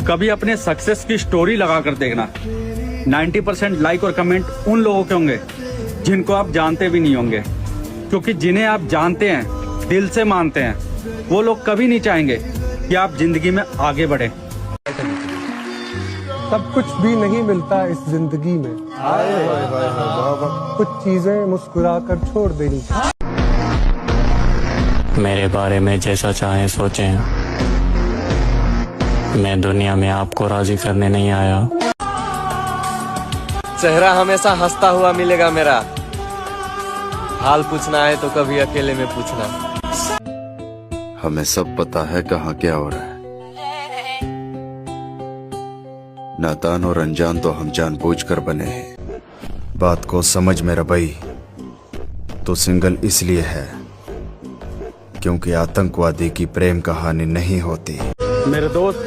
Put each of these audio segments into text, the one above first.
कभी अपने सक्सेस की स्टोरी लगा कर देखना, 90% लाइक और कमेंट उन लोगों के होंगे जिनको आप जानते भी नहीं होंगे, क्योंकि जिन्हें आप जानते हैं, दिल से मानते हैं, वो लोग कभी नहीं चाहेंगे कि आप जिंदगी में आगे बढ़े। सब कुछ भी नहीं मिलता इस जिंदगी में, कुछ चीजें मुस्कुरा कर छोड़ देनी। मेरे बारे में जैसा चाहें सोचें, मैं दुनिया में आपको राजी करने नहीं आया। चेहरा हमेशा हंसता हुआ मिलेगा मेरा, हाल पूछना है तो कभी अकेले में पूछना। हमें सब पता है कहाँ क्या हो रहा है, नादान और अनजान तो हम जानबूझकर बने हैं। बात को समझ मेरा भाई, तो सिंगल इसलिए है क्योंकि आतंकवादी की प्रेम कहानी नहीं होती। मेरे दोस्त,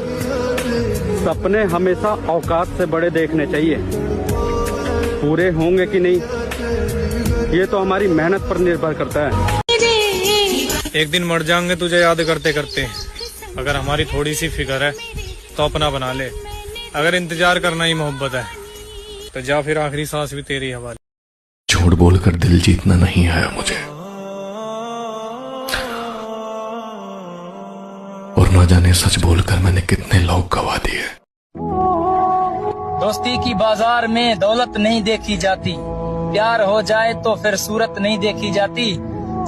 सपने हमेशा औकात से बड़े देखने चाहिए। पूरे होंगे कि नहीं, ये तो हमारी मेहनत पर निर्भर करता है। एक दिन मर जाएंगे तुझे याद करते करते। अगर हमारी थोड़ी सी फिक्र है तो अपना बना ले। अगर इंतजार करना ही मोहब्बत है तो जा, फिर आखिरी सांस भी तेरी हवाले। झूठ बोलकर दिल जीतना नहीं आया मुझे, और न जाने सच बोलकर मैंने कितने लोग गवा दिए। दोस्ती की बाजार में दौलत नहीं देखी जाती, प्यार हो जाए तो फिर सूरत नहीं देखी जाती।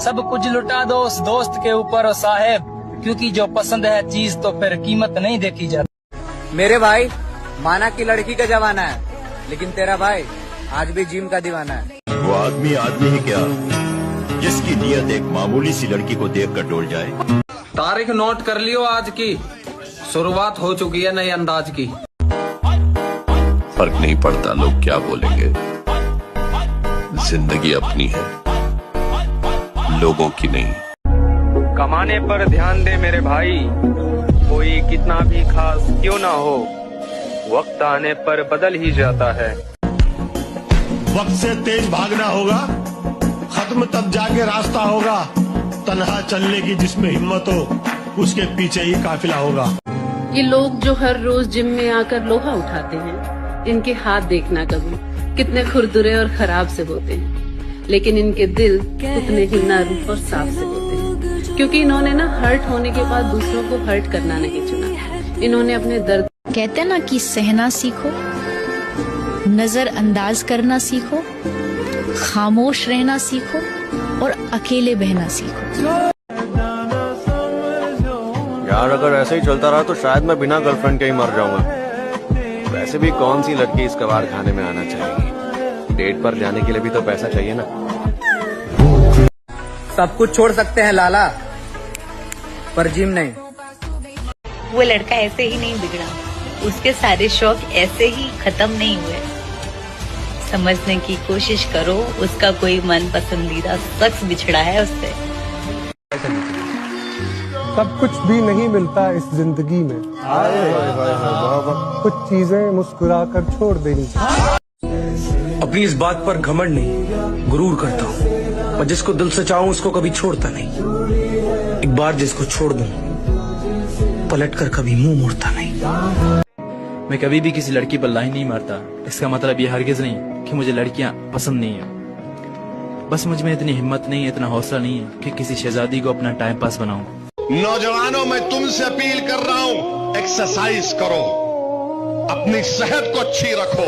सब कुछ लुटा दो उस दोस्त के ऊपर ओ साहेब, क्योंकि जो पसंद है चीज तो फिर कीमत नहीं देखी जाती। मेरे भाई, माना कि लड़की का जमाना है, लेकिन तेरा भाई आज भी जिम का दीवाना है। वो आदमी ही क्या, जिसकी नीयत एक मामूली सी लड़की को देखकर डोल जाए। तारीख नोट कर लियो आज की, शुरुआत हो चुकी है नए अंदाज की। फर्क नहीं पड़ता लोग क्या बोलेंगे, जिंदगी अपनी है, लोगों की नहीं। कमाने पर ध्यान दे मेरे भाई, कोई कितना भी खास क्यों ना हो, वक्त आने पर बदल ही जाता है। वक्त से तेज भागना होगा, खत्म तब जाके रास्ता होगा। तन्हा चलने की जिसमें हिम्मत हो, उसके पीछे ही काफिला होगा। ये लोग जो हर रोज जिम में आकर लोहा उठाते हैं, इनके हाथ देखना कभी कितने खुरदुरे और खराब से होते हैं, लेकिन इनके दिल उतने ही नर्म और साफ से होते हैं, क्योंकि इन्होंने ना हर्ट होने के बाद दूसरों को हर्ट करना नहीं चुना। इन्होंने अपने दर्द, कहते ना कि सहना सीखो, नजरअंदाज करना सीखो, खामोश रहना सीखो और अकेले बहना सीखो। यार अगर ऐसे ही चलता रहा तो शायद मैं बिना गर्लफ्रेंड के ही मर जाऊंगा। वैसे भी कौन सी लड़की इस कबाड़ खाने में आना चाहेगी, डेट पर जाने के लिए भी तो पैसा चाहिए ना। सब कुछ छोड़ सकते हैं लाला, पर जिम नहीं। वो लड़का ऐसे ही नहीं बिगड़ा, उसके सारे शौक ऐसे ही खत्म नहीं हुए। समझने की कोशिश करो, उसका कोई मन पसंदीदा शख्स बिछड़ा है उससे। सब कुछ भी नहीं मिलता इस जिंदगी में, कुछ चीजें मुस्कुरा कर छोड़ देनी। अपनी इस बात पर घमंड नहीं, गुरूर करता हूँ, और जिसको दिल से चाहूँ उसको कभी छोड़ता नहीं। एक बार जिसको छोड़ दूं, पलटकर कभी मुंह मोड़ता नहीं। मैं कभी भी किसी लड़की पर लाइन नहीं मारता। इसका मतलब ये हरगिज नहीं कि मुझे लड़कियां पसंद नहीं है, बस मुझ में इतनी हिम्मत नहीं है, इतना हौसला नहीं है कि किसी शहजादी को अपना टाइम पास बनाऊं। नौजवानों, मैं तुमसे अपील कर रहा हूं, एक्सरसाइज करो, अपनी सेहत को अच्छी रखो।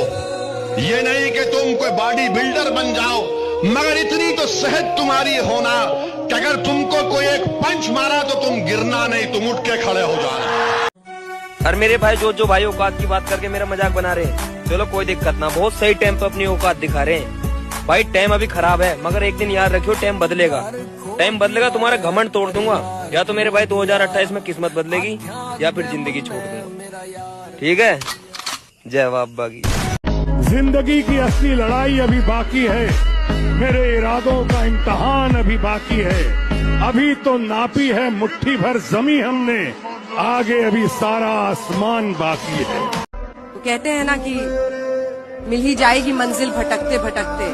ये नहीं कि तुम कोई बॉडी बिल्डर बन जाओ, मगर इतनी तो सेहत तुम्हारी होना कि अगर तुमको कोई एक पंच मारा तो तुम गिरना नहीं, तुम उठ के खड़े हो जाना। और मेरे भाई जो भाई औकात की बात करके मेरा मजाक बना रहे हैं, चलो कोई दिक्कत ना, बहुत सही टाइम पे अपनी औकात दिखा रहे हैं। भाई टाइम अभी खराब है, मगर एक दिन याद रखियो टाइम बदलेगा। टाइम बदलेगा, तुम्हारा घमंड तोड़ दूंगा। या तो मेरे भाई 2028 में किस्मत बदलेगी, या फिर जिंदगी छोड़ दूंगा। ठीक है, जय बाबा की। जिंदगी की असली लड़ाई अभी बाकी है, मेरे इरादों का इम्तहान अभी बाकी है। अभी तो नापी है मुट्ठी भर जमी हमने, आगे अभी सारा आसमान बाकी है। तो कहते हैं ना कि मिल ही जाएगी मंजिल भटकते भटकते,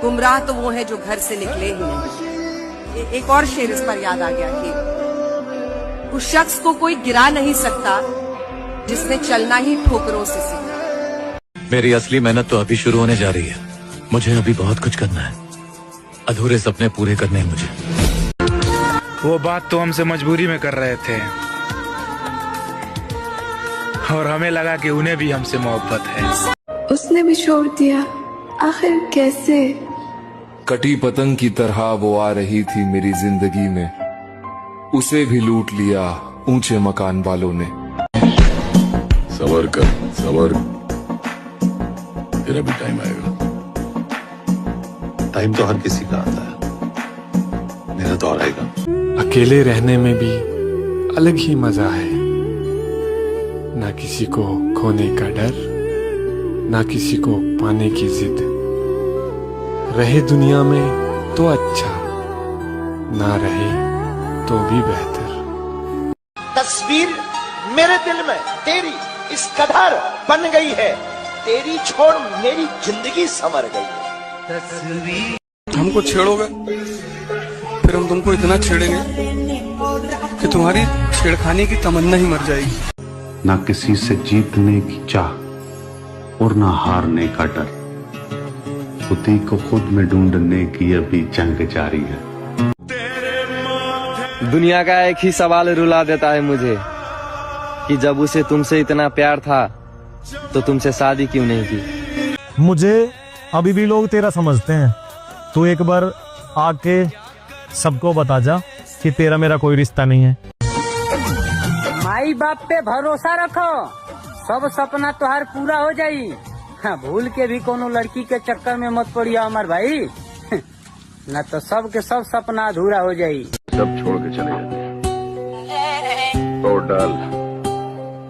गुमराह तो वो है जो घर से निकले ही नहीं। एक और शेर इस पर याद आ गया कि उस शख्स को कोई गिरा नहीं सकता जिसने चलना ही ठोकरों से सीखा। मेरी असली मेहनत तो अभी शुरू होने जा रही है। मुझे अभी बहुत कुछ करना है। अधूरे सपने पूरे करने हैं मुझे। वो बात तो हमसे मजबूरी में कर रहे थे और हमें लगा कि उन्हें भी हमसे मोहब्बत है। उसने भी छोड़ दिया, आखिर कैसे? कटी पतंग की तरह वो आ रही थी मेरी जिंदगी में, उसे भी लूट लिया ऊंचे मकान वालों ने। सबर कर, सबर, तेरा भी टाइम आएगा। टाइम तो हर किसी का आता है, मेरा तो आएगा। अकेले रहने में भी अलग ही मजा है, ना किसी को खोने का डर, ना किसी को पाने की जिद। रहे दुनिया में तो अच्छा, ना रहे तो भी बेहतर। तस्वीर मेरे दिल में तेरी इस कदर बन गई है, तेरी छोड़ मेरी जिंदगी संवर गई है। हमको छेड़ोगे, फिर हम तुमको इतना छेड़ेंगे कि तुम्हारी छेड़खानी की तमन्ना ही मर जाएगी। ना किसी से जीतने की चाह और ना हारने का डर, खुदी को खुद में ढूंढने की अभी जंग जारी है। दुनिया का एक ही सवाल रुला देता है मुझे कि जब उसे तुमसे इतना प्यार था तो तुमसे शादी क्यों नहीं की। मुझे अभी भी लोग तेरा समझते हैं। तू एक बार आके सबको बता जा कि तेरा मेरा कोई रिश्ता नहीं है। माई बाप पे भरोसा रखो, सब सपना तुहार पूरा हो जाई। हाँ, भूल के भी कोनो लड़की के चक्कर में मत पड़ियो हमार भाई, न तो सब के सब सपना अधूरा हो जाई। सब छोड़ के चले जाते हैं। तोड़ डाल,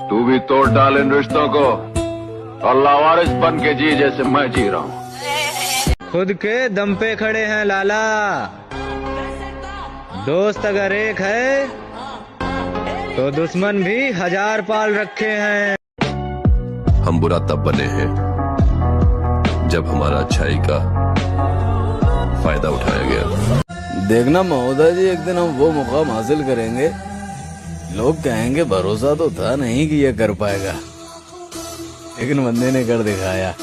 तू भी तोड़ डाल इन रिश्तों को और लावारिस बन के जी जैसे मैं जी रहा हूँ। खुद के दम पे खड़े हैं लाला, दोस्त अगर एक है तो दुश्मन भी 1000 पाल रखे हैं। हम बुरा तब बने हैं जब हमारा अच्छाई का फायदा उठाया गया। देखना महोदय जी, एक दिन हम वो मुकाम हासिल करेंगे, लोग कहेंगे भरोसा तो था नहीं कि ये कर पाएगा, लेकिन बंदे ने कर दिखाया।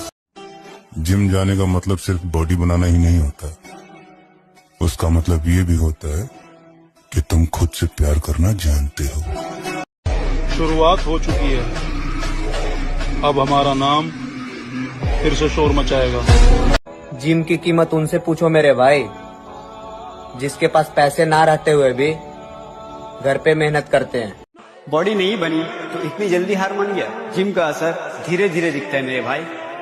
जिम जाने का मतलब सिर्फ बॉडी बनाना ही नहीं होता, उसका मतलब ये भी होता है कि तुम खुद से प्यार करना जानते हो। शुरुआत हो चुकी है, अब हमारा नाम फिर से शोर मचाएगा। जिम की कीमत उनसे पूछो मेरे भाई, जिसके पास पैसे ना रहते हुए भी घर पे मेहनत करते हैं। बॉडी नहीं बनी तो इतनी जल्दी हार मान गया? जिम का असर धीरे धीरे दिखता है मेरे भाई,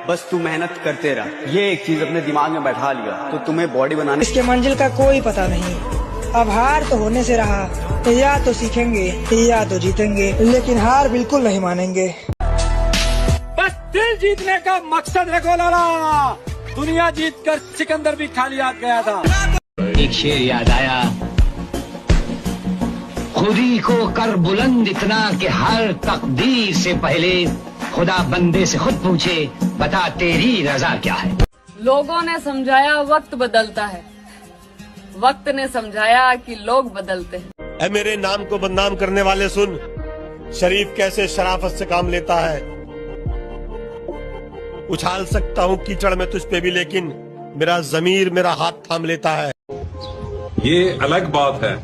बस तू मेहनत करते रह। ये एक चीज अपने दिमाग में बैठा लिया तो तुम्हें बॉडी बनाने इसके मंजिल का कोई पता नहीं। अब हार तो होने से रहा, या तो सीखेंगे या तो जीतेंगे, लेकिन हार बिल्कुल नहीं मानेंगे। बस दिल जीतने का मकसद है गोलाला, दुनिया जीतकर सिकंदर भी खाली हाथ गया था। एक शेर याद आया, खुदी को कर बुलंद इतना कि हर तकदीर से पहले खुदा बंदे से खुद पूछे, बता तेरी रजा क्या है। लोगों ने समझाया वक्त बदलता है, वक्त ने समझाया कि लोग बदलते हैं। ऐ मेरे नाम को बदनाम करने वाले सुन, शरीफ कैसे शराफत से काम लेता है। उछाल सकता हूँ कीचड़ में तुझ पे भी, लेकिन मेरा जमीर मेरा हाथ थाम लेता है। ये अलग बात है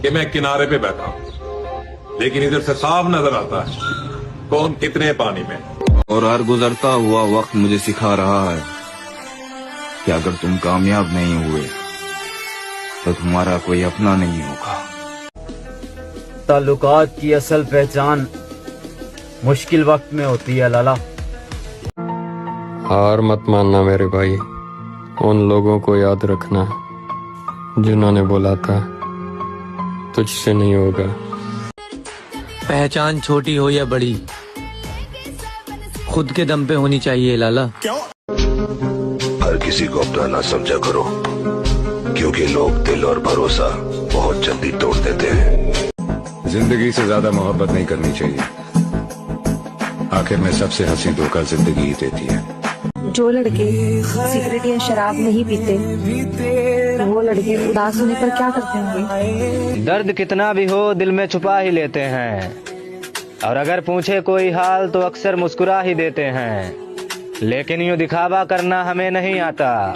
कि मैं किनारे पे बैठा हूँ, लेकिन इधर से साफ नजर आता है कौन कितने पानी में। और हर गुजरता हुआ वक्त मुझे सिखा रहा है कि अगर तुम कामयाब नहीं हुए तो तुम्हारा कोई अपना नहीं होगा। ताल्लुकात की असल पहचान मुश्किल वक्त में होती है लाला। हार मत मानना मेरे भाई, उन लोगों को याद रखना जिन्होंने बोला था तुझसे नहीं होगा। पहचान छोटी हो या बड़ी, खुद के दम पे होनी चाहिए लाला। हर किसी को अपना ना समझा करो, क्योंकि लोग दिल और भरोसा बहुत जल्दी तोड़ देते हैं। जिंदगी से ज्यादा मोहब्बत नहीं करनी चाहिए, आखिर में सबसे हंसी धोखा जिंदगी ही देती है। जो लड़के सिगरेट या शराब नहीं पीते, वो लड़के उदास होने पर क्या करते होंगे? दर्द कितना भी हो दिल में छुपा ही लेते हैं, और अगर पूछे कोई हाल तो अक्सर मुस्कुरा ही देते हैं, लेकिन यूं दिखावा करना हमें नहीं आता,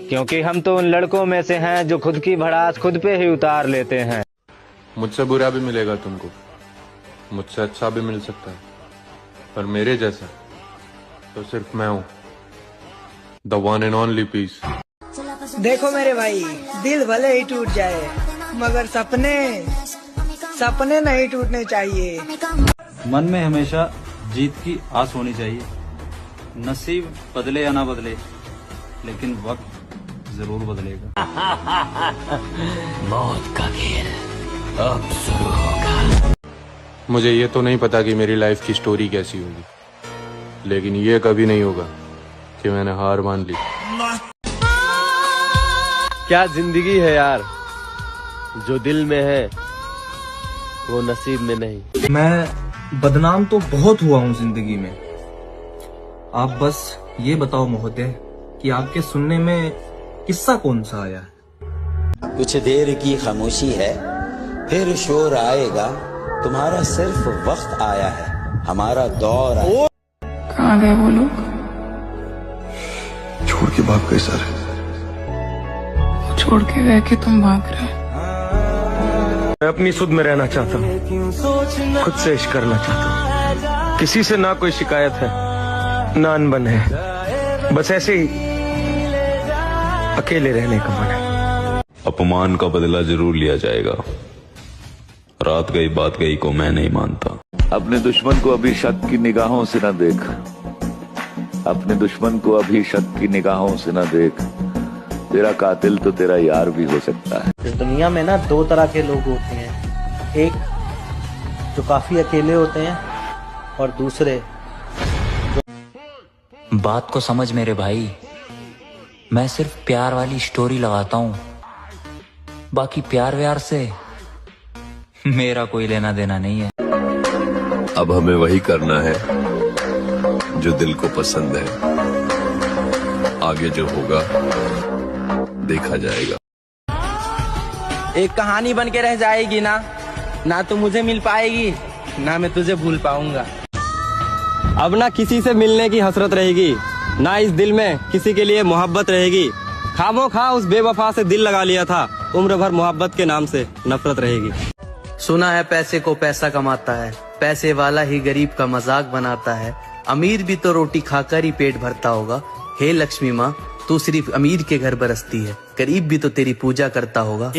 क्योंकि हम तो उन लड़कों में से हैं जो खुद की भड़ास खुद पे ही उतार लेते हैं। मुझसे बुरा भी मिलेगा तुमको, मुझसे अच्छा भी मिल सकता है, पर मेरे जैसा तो सिर्फ मैं हूँ, the one and only piece. देखो मेरे भाई, दिल भले ही टूट जाए मगर सपने नहीं टूटने चाहिए। मन में हमेशा जीत की आस होनी चाहिए। नसीब बदले या ना बदले, लेकिन वक्त जरूर बदलेगा। मौत का खेल अब शुरू होगा। मुझे ये तो नहीं पता कि मेरी लाइफ की स्टोरी कैसी होगी, लेकिन ये कभी नहीं होगा कि मैंने हार मान ली। क्या जिंदगी है यार, जो दिल में है वो नसीब में नहीं। मैं बदनाम तो बहुत हुआ हूँ जिंदगी में। आप बस ये बताओ महोदय कि आपके सुनने में किस्सा कौन सा आया है? कुछ देर की खामोशी है, फिर शोर आएगा। तुम्हारा सिर्फ वक्त आया है, हमारा दौर आया। कहाँ गए वो लोग? छोड़ के भाग गए सर। छोड़ के गए कि तुम भाग रहे? मैं अपनी सुध में रहना चाहता हूँ, खुद से इश्क करना चाहता हूँ। किसी से ना कोई शिकायत है, ना अनबन है, बस ऐसे ही अकेले रहने का मन है। अपमान का बदला जरूर लिया जाएगा। रात गई बात गई को मैं नहीं मानता। अपने दुश्मन को अभी शक की निगाहों से न देख, अपने दुश्मन को अभी शक की निगाहों से न देख, तेरा कातिल तो तेरा यार भी हो सकता है। दुनिया में ना दो तरह के लोग होते हैं, एक जो काफी अकेले होते हैं और दूसरे जो... बात को समझ मेरे भाई, मैं सिर्फ प्यार वाली स्टोरी लगाता हूँ, बाकी प्यार व्यार से मेरा कोई लेना देना नहीं है। अब हमें वही करना है जो दिल को पसंद है, आगे जो होगा देखा जाएगा। एक कहानी बन के रह जाएगी ना तो मुझे मिल पाएगी, ना मैं तुझे भूल पाऊंगा। अब ना किसी से मिलने की हसरत रहेगी, ना इस दिल में किसी के लिए मोहब्बत रहेगी। खामोखा उस बेवफा से दिल लगा लिया था, उम्र भर मोहब्बत के नाम से नफरत रहेगी। सुना है पैसे को पैसा कमाता है, पैसे वाला ही गरीब का मजाक बनाता है। अमीर भी तो रोटी खाकर ही पेट भरता होगा। हे लक्ष्मी माँ, तू सिर्फ अमीर के घर बरसती है, गरीब भी तो तेरी पूजा करता होगा।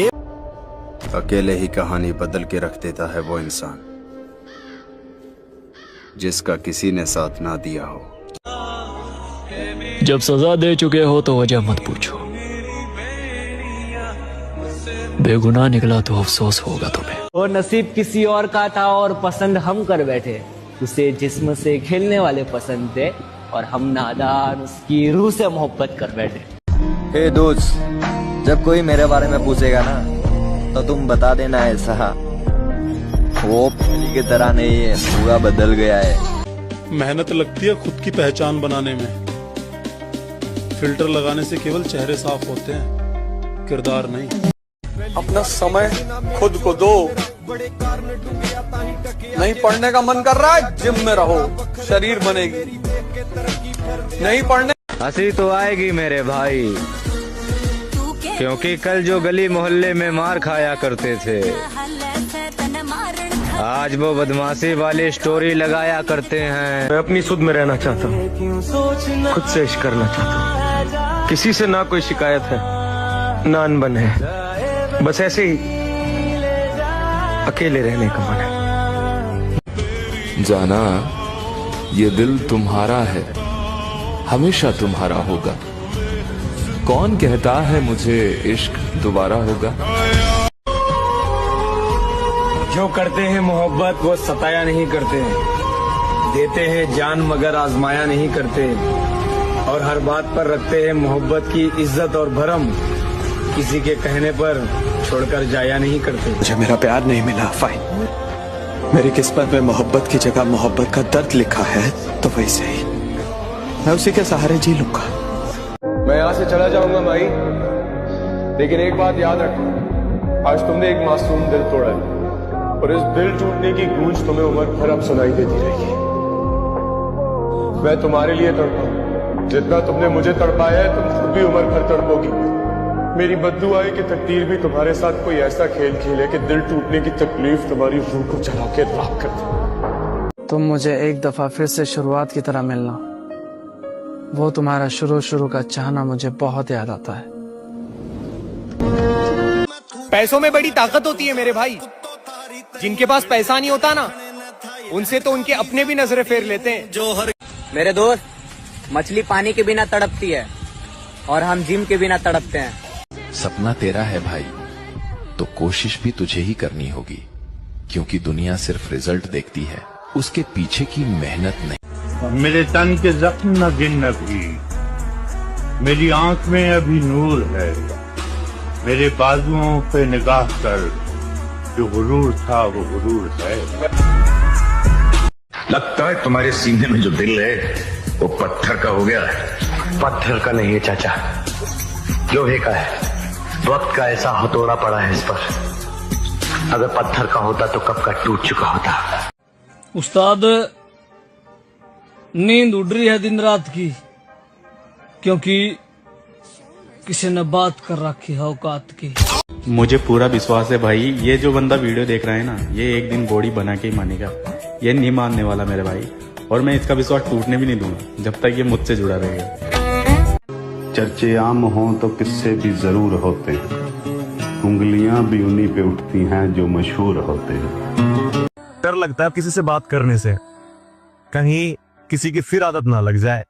अकेले ही कहानी बदल के रख देता है वो इंसान जिसका किसी ने साथ ना दिया हो। जब सजा दे चुके हो तो वजह मत पूछो, बेगुनाह निकला तो अफसोस होगा तुम्हें। और नसीब किसी और का था और पसंद हम कर बैठे, उसे जिस्म से खेलने वाले पसंद थे और हम नादान उसकी रूह से मोहब्बत कर बैठे। हे दोस्त, जब कोई मेरे बारे में पूछेगा ना तो तुम बता देना ऐसा, वो पहले की तरह नहीं है, पूरा बदल गया है। मेहनत लगती है खुद की पहचान बनाने में। फिल्टर लगाने से केवल चेहरे साफ होते हैं, किरदार नहीं। अपना समय खुद को दो। नहीं पढ़ने का मन कर रहा है, जिम में रहो, शरीर बनेगी। नहीं पढ़ने हंसी तो आएगी मेरे भाई, क्योंकि कल जो गली मोहल्ले में मार खाया करते थे, आज वो बदमाशी वाली स्टोरी लगाया करते हैं। मैं अपनी सुध में रहना चाहता हूँ, खुद से इश्क करना चाहता हूँ। किसी से ना कोई शिकायत है, ना अनबन है, बस ऐसे ही अकेले रहने का मन है। जाना ये दिल तुम्हारा है, हमेशा तुम्हारा होगा। कौन कहता है मुझे इश्क दोबारा होगा। जो करते हैं मोहब्बत वो सताया नहीं करते, देते हैं जान मगर आजमाया नहीं करते, और हर बात पर रखते हैं मोहब्बत की इज्जत और भरम, किसी के कहने पर छोड़कर जाया नहीं करते। मुझे मेरा प्यार नहीं मिला, फाइन। मेरी किस्मत में मोहब्बत की जगह मोहब्बत का दर्द लिखा है, तो वैसे ही मैं उसी के सहारे जी लूंगा। मैं यहाँ से चला जाऊंगा भाई, लेकिन एक बात याद रखो, आज तुमने एक मासूम दिल तोड़ा है। और इस दिल टूटने की गूंज तुम्हें उम्र भर अब सुनाई देती रहेगी। मैं तुम्हारे लिए तड़पा, जितना तुमने मुझे तड़पाया है तुम खुद भी उम्र भर तड़पोगी। मेरी बद्दुआ है कि तकदीर भी तुम्हारे साथ कोई ऐसा खेल खेले कि दिल टूटने की तकलीफ तुम्हारी रूह को जला के राख कर दे। तुम मुझे एक दफा फिर से शुरुआत की तरह मिलना, वो तुम्हारा शुरू का चाहना मुझे बहुत याद आता है। पैसों में बड़ी ताकत होती है मेरे भाई। जिनके पास पैसा नहीं होता ना, उनसे तो उनके अपने भी नजरें फेर लेते हैं। मेरे दोस्त, मछली पानी के बिना तड़पती है और हम जिम के बिना तड़पते हैं। सपना तेरा है भाई, तो कोशिश भी तुझे ही करनी होगी, क्योंकि दुनिया सिर्फ रिजल्ट देखती है, उसके पीछे की मेहनत नहीं। मेरे तन के जख्म न गिन अभी, मेरी आंख में अभी नूर है, मेरे बाजुओं पे निगाह कर, जो गुरूर था वो गुरूर है। लगता है तुम्हारे सीने में जो दिल है वो पत्थर का हो गया है। पत्थर का नहीं है चाचा, लोहे का है। वक्त का ऐसा हथौड़ा पड़ा है इस पर, अगर पत्थर का होता तो कब का टूट चुका होता। उस्ताद, नींद उड़ रही है दिन रात की, क्योंकि किसी ने बात कर रखी है औकात की। मुझे पूरा विश्वास है भाई, ये जो बंदा वीडियो देख रहा है ना, ये एक दिन बॉडी बना के ही मानेगा। ये नहीं मानने वाला मेरे भाई, और मैं इसका विश्वास टूटने भी नहीं दूंगा जब तक ये मुझसे जुड़ा रहेगा। चर्चे आम हों तो किस्से भी जरूर होते हैं, उंगलियां भी उन्हीं पे उठती हैं जो मशहूर होते हैं। डर लगता है किसी से बात करने से, कहीं किसी की फिर आदत ना लग जाए।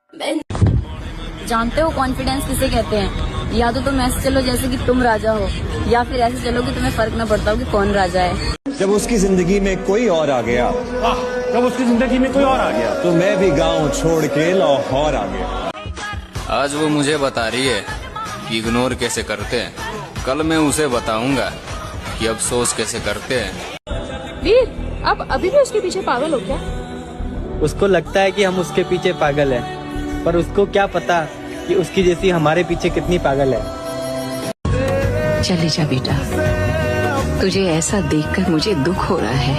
जानते हो कॉन्फिडेंस किसे कहते हैं? या तो तुम ऐसे चलो जैसे कि तुम राजा हो, या फिर ऐसे चलो कि तुम्हें फर्क न पड़ता हो कि कौन राजा है। जब उसकी जिंदगी में कोई और आ गया, जब उसकी जिंदगी में कोई और आ गया, तो मैं भी गांव छोड़ के लाहौर आ गया। आज वो मुझे बता रही है कि इग्नोर कैसे करते हैं, कल मैं उसे बताऊंगा कि अफसोस कैसे करते हैं। वीर, आप अभी भी उसके पीछे पागल हो क्या? उसको लगता है कि हम उसके पीछे पागल हैं, पर उसको क्या पता कि उसकी जैसी हमारे पीछे कितनी पागल है। चले जा बेटा, तुझे ऐसा देखकर मुझे दुख हो रहा है।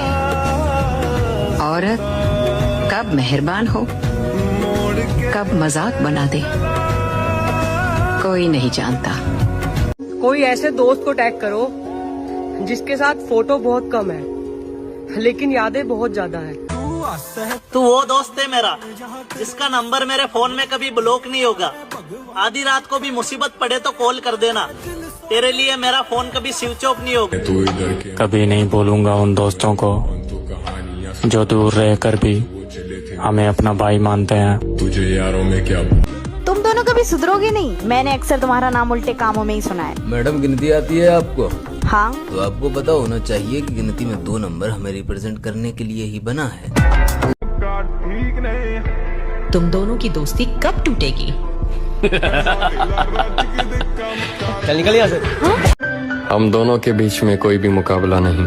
औरत कब मेहरबान हो, कब मजाक बना दे, कोई नहीं जानता। कोई ऐसे दोस्त को टैग करो जिसके साथ फोटो बहुत कम है लेकिन यादें बहुत ज्यादा है। तू वो दोस्त है मेरा जिसका नंबर मेरे फोन में कभी ब्लॉक नहीं होगा। आधी रात को भी मुसीबत पड़े तो कॉल कर देना, तेरे लिए मेरा फोन कभी स्विच ऑफ नहीं होगा। कभी नहीं बोलूंगा उन दोस्तों को जो दूर रहकर भी हमें अपना भाई मानते हैं। तुझे यारों में क्या, तुम दोनों कभी सुधरोगे नहीं। मैंने अक्सर तुम्हारा नाम उल्टे कामों में ही सुना है। मैडम, गिनती आती है आपको? हाँ। तो आपको पता होना चाहिए कि गिनती में 2 नंबर हमें रिप्रेजेंट करने के लिए ही बना है। तुम दोनों की दोस्ती कब टूटेगी? चल निकल यहाँ से। हम दोनों के बीच में कोई भी मुकाबला नहीं।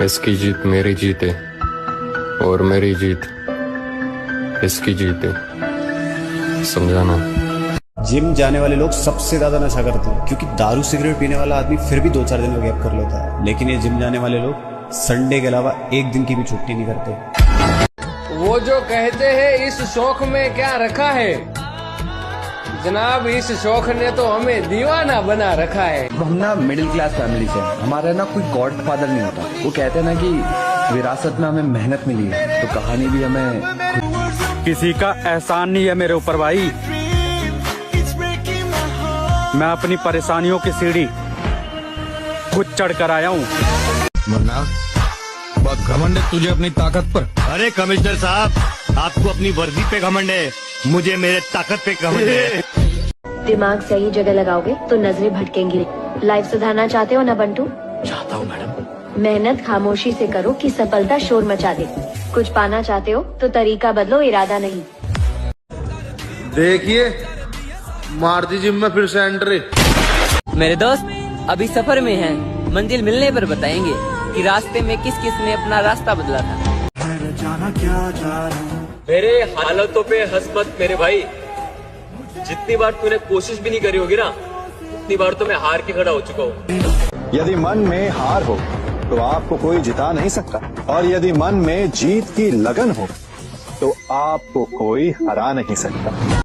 इसकी जीत मेरी जीत है और मेरी जीत इसकी जीत है, समझाना। जिम जाने वाले लोग सबसे ज्यादा नशा करते हैं, क्योंकि दारू सिगरेट पीने वाला आदमी फिर भी 2-4 दिन में गैप कर लेता है, लेकिन ये जिम जाने वाले लोग संडे के अलावा एक दिन की भी छुट्टी नहीं करते। वो जो कहते हैं इस शौक में क्या रखा है, जनाब इस शौक ने तो हमें दीवाना बना रखा है। हम ना मिडिल क्लास फैमिली से, हमारा ना कोई गॉड फादर नहीं होता। वो कहते हैं ना कि विरासत में हमें मेहनत मिली है, तो कहानी भी हमें। किसी का एहसान नहीं है मेरे ऊपर भाई। मैं अपनी परेशानियों की सीढ़ी खुद चढ़कर आया हूँ। वरना बहुत घमंड है तुझे अपनी ताकत पर। अरे कमिश्नर साहब, आपको अपनी वर्दी पे घमंड है, मुझे मेरे ताकत पे घमंड है। दिमाग सही जगह लगाओगे तो नजरें भटकेंगी। लाइफ सुधारना चाहते हो ना बंटू? चाहता हूँ मैडम। मेहनत खामोशी से करो कि सफलता शोर मचा दे। कुछ पाना चाहते हो तो तरीका बदलो, इरादा नहीं। देखिए मार दी जिम में फिर से एंट्री। मेरे दोस्त अभी सफर में हैं, मंजिल मिलने पर बताएंगे कि रास्ते में किस किस ने अपना रास्ता बदला था। मेरे हालतों पे हंस मत मेरे भाई। जितनी बार तूने कोशिश भी नहीं करी होगी ना, उतनी बार तो मैं हार के खड़ा हो चुका हूँ। यदि मन में हार हो तो आपको कोई जिता नहीं सकता, और यदि मन में जीत की लगन हो तो आपको कोई हरा नहीं सकता।